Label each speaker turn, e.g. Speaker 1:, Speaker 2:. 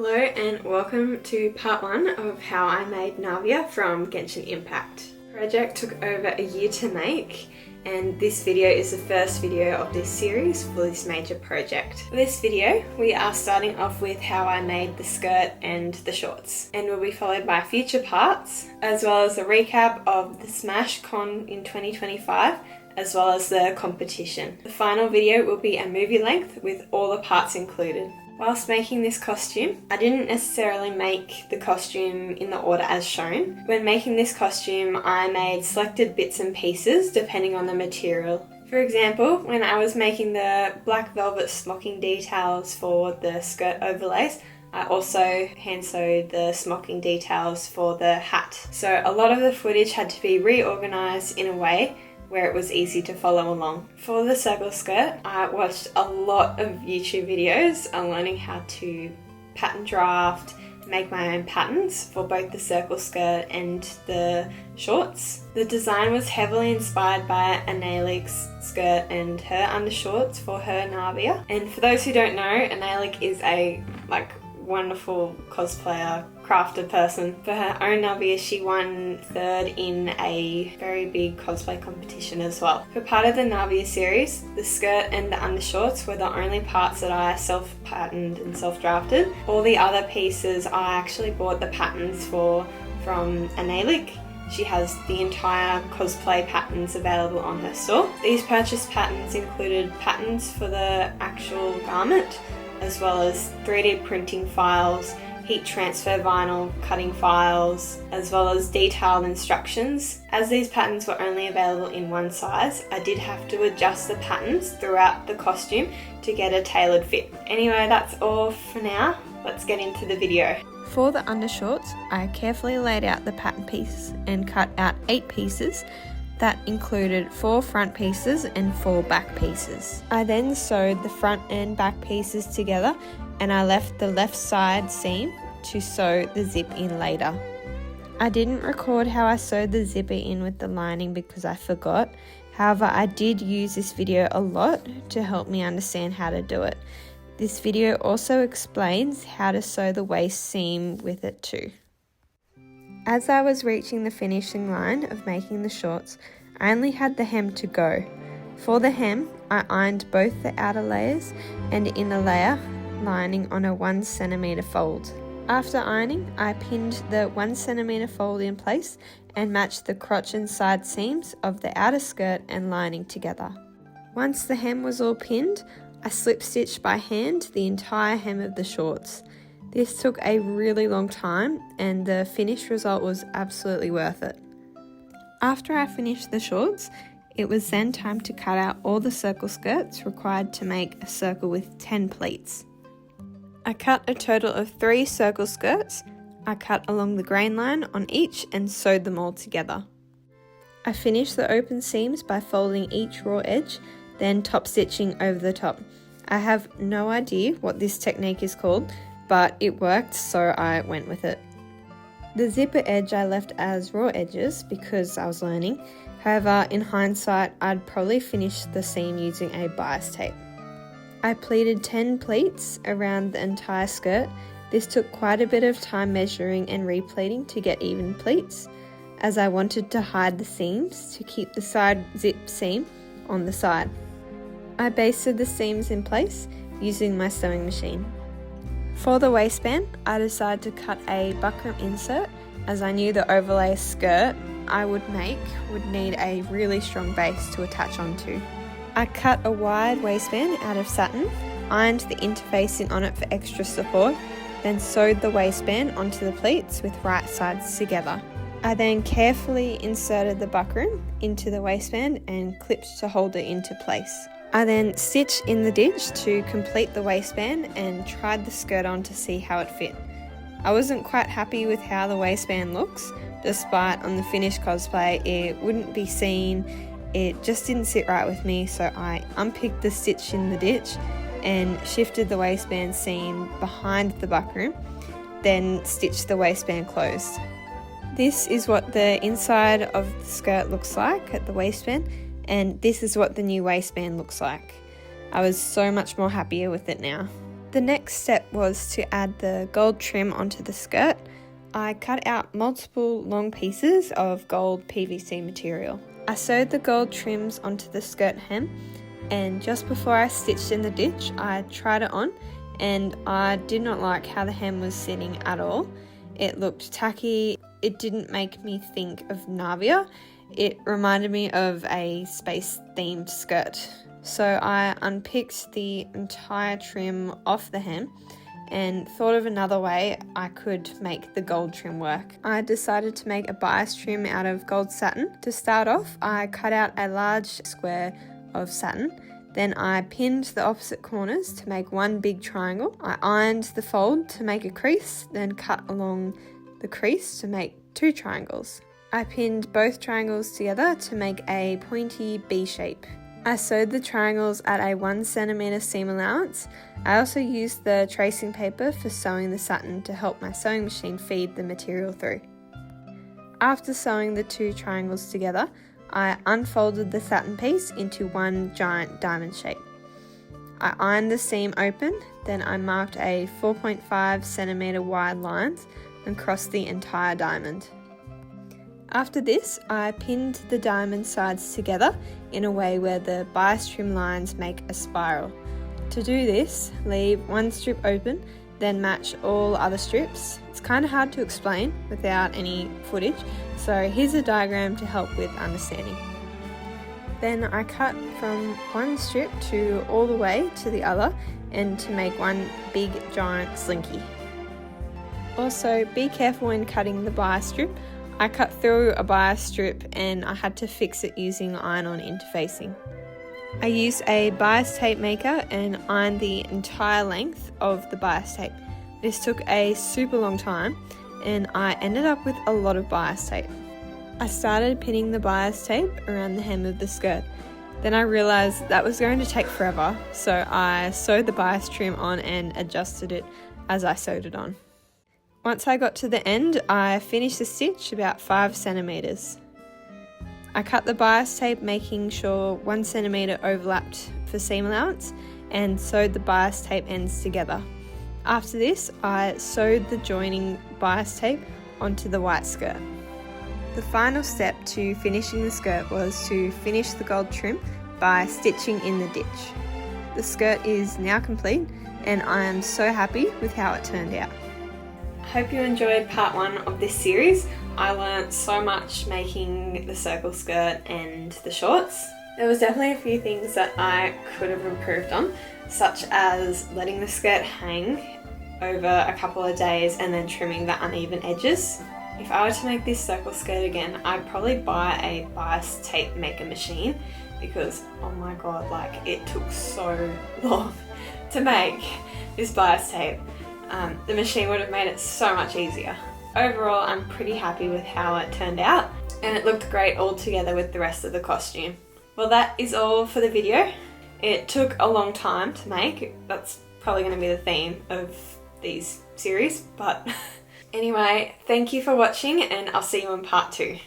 Speaker 1: Hello and welcome to part 1 of how I made Navia from Genshin Impact. The project took over a year to make, and this video is the first video of this series for this major project. For this video, we are starting off with how I made the skirt and the shorts, and will be followed by future parts, as well as a recap of the Smash Con in 2025, as well as the competition. The final video will be a movie length with all the parts included. Whilst making this costume, I didn't necessarily make the costume in the order as shown. When making this costume, I made selected bits and pieces depending on the material. For example, when I was making the black velvet smocking details for the skirt overlays, I also hand sewed the smocking details for the hat. So a lot of the footage had to be reorganised in a way where it was easy to follow along. For the circle skirt, I watched a lot of YouTube videos on learning how to pattern draft, make my own patterns for both the circle skirt and the shorts. The design was heavily inspired by Anaelic's skirt and her undershorts for her Navia. And for those who don't know, Anaelic is a wonderful cosplayer, crafted person. For her own Navia, she won 3rd in a very big cosplay competition as well. For part of the Navia series, the skirt and the undershorts were the only parts that I self-patterned and self-drafted. All the other pieces I actually bought the patterns for from Anaelic. She has the entire cosplay patterns available on her store. These purchased patterns included patterns for the actual garment, as well as 3D printing files, heat transfer vinyl cutting files, as well as detailed instructions. As these patterns were only available in one size, I did have to adjust the patterns throughout the costume to get a tailored fit. Anyway, that's all for now. Let's get into the video.
Speaker 2: For the undershorts, I carefully laid out the pattern pieces and cut out 8 pieces. That included 4 front pieces and 4 back pieces. I then sewed the front and back pieces together, and I left the left side seam to sew the zip in later. I didn't record how I sewed the zipper in with the lining because I forgot. However, I did use this video a lot to help me understand how to do it. This video also explains how to sew the waist seam with it too. As I was reaching the finishing line of making the shorts, I only had the hem to go. For the hem, I ironed both the outer layers and inner layer lining on a 1 cm fold. After ironing, I pinned the 1 cm fold in place and matched the crotch and side seams of the outer skirt and lining together. Once the hem was all pinned, I slip stitched by hand the entire hem of the shorts. This took a really long time, and the finished result was absolutely worth it. After I finished the shorts, it was then time to cut out all the circle skirts required to make a circle with 10 pleats. I cut a total of 3 circle skirts. I cut along the grain line on each and sewed them all together. I finished the open seams by folding each raw edge, then top stitching over the top. I have no idea what this technique is called, but it worked, so I went with it. The zipper edge I left as raw edges because I was learning. However, in hindsight, I'd probably finish the seam using a bias tape. I pleated 10 pleats around the entire skirt. This took quite a bit of time measuring and repleating to get even pleats, as I wanted to hide the seams to keep the side zip seam on the side. I basted the seams in place using my sewing machine. For the waistband, I decided to cut a buckram insert, as I knew the overlay skirt I would make would need a really strong base to attach onto. I cut a wide waistband out of satin, ironed the interfacing on it for extra support, then sewed the waistband onto the pleats with right sides together. I then carefully inserted the buckram into the waistband and clipped to hold it into place. I then stitched in the ditch to complete the waistband and tried the skirt on to see how it fit. I wasn't quite happy with how the waistband looks, despite on the finished cosplay it wouldn't be seen. It just didn't sit right with me, so I unpicked the stitch in the ditch and shifted the waistband seam behind the buckram, then stitched the waistband closed. This is what the inside of the skirt looks like at the waistband, and this is what the new waistband looks like. I was so much more happier with it now. The next step was to add the gold trim onto the skirt. I cut out multiple long pieces of gold PVC material. I sewed the gold trims onto the skirt hem, and just before I stitched in the ditch, I tried it on, and I did not like how the hem was sitting at all. It looked tacky. It didn't make me think of Navia. It reminded me of a space-themed skirt. So I unpicked the entire trim off the hem and thought of another way I could make the gold trim work. I decided to make a bias trim out of gold satin. To start off, I cut out a large square of satin. Then I pinned the opposite corners to make one big triangle. I ironed the fold to make a crease, then cut along the crease to make 2 triangles. I pinned both triangles together to make a pointy B shape. I sewed the triangles at a 1 cm seam allowance. I also used the tracing paper for sewing the satin to help my sewing machine feed the material through. After sewing the 2 triangles together, I unfolded the satin piece into one giant diamond shape. I ironed the seam open, then I marked a 4.5 cm wide lines and crossed the entire diamond. After this, I pinned the diamond sides together in a way where the bias trim lines make a spiral. To do this, leave one strip open, then match all other strips. It's kind of hard to explain without any footage, so here's a diagram to help with understanding. Then I cut from one strip to all the way to the other and to make one big giant slinky. Also, be careful when cutting the bias strip. I cut through a bias strip and I had to fix it using iron-on interfacing. I used a bias tape maker and ironed the entire length of the bias tape. This took a super long time and I ended up with a lot of bias tape. I started pinning the bias tape around the hem of the skirt. Then I realised that was going to take forever, so I sewed the bias trim on and adjusted it as I sewed it on. Once I got to the end, I finished the stitch about 5 centimeters. I cut the bias tape making sure 1 centimeter overlapped for seam allowance and sewed the bias tape ends together. After this, I sewed the joining bias tape onto the white skirt. The final step to finishing the skirt was to finish the gold trim by stitching in the ditch. The skirt is now complete and I am so happy with how it turned out.
Speaker 1: I hope you enjoyed part 1 of this series. I learnt so much making the circle skirt and the shorts. There was definitely a few things that I could have improved on, such as letting the skirt hang over a couple of days and then trimming the uneven edges. If I were to make this circle skirt again, I'd probably buy a bias tape maker machine because, oh my god, like it took so long to make this bias tape. The machine would have made it so much easier. Overall, I'm pretty happy with how it turned out and it looked great all together with the rest of the costume. Well, that is all for the video. It took a long time to make. That's probably going to be the theme of these series, but anyway, thank you for watching and I'll see you in part 2.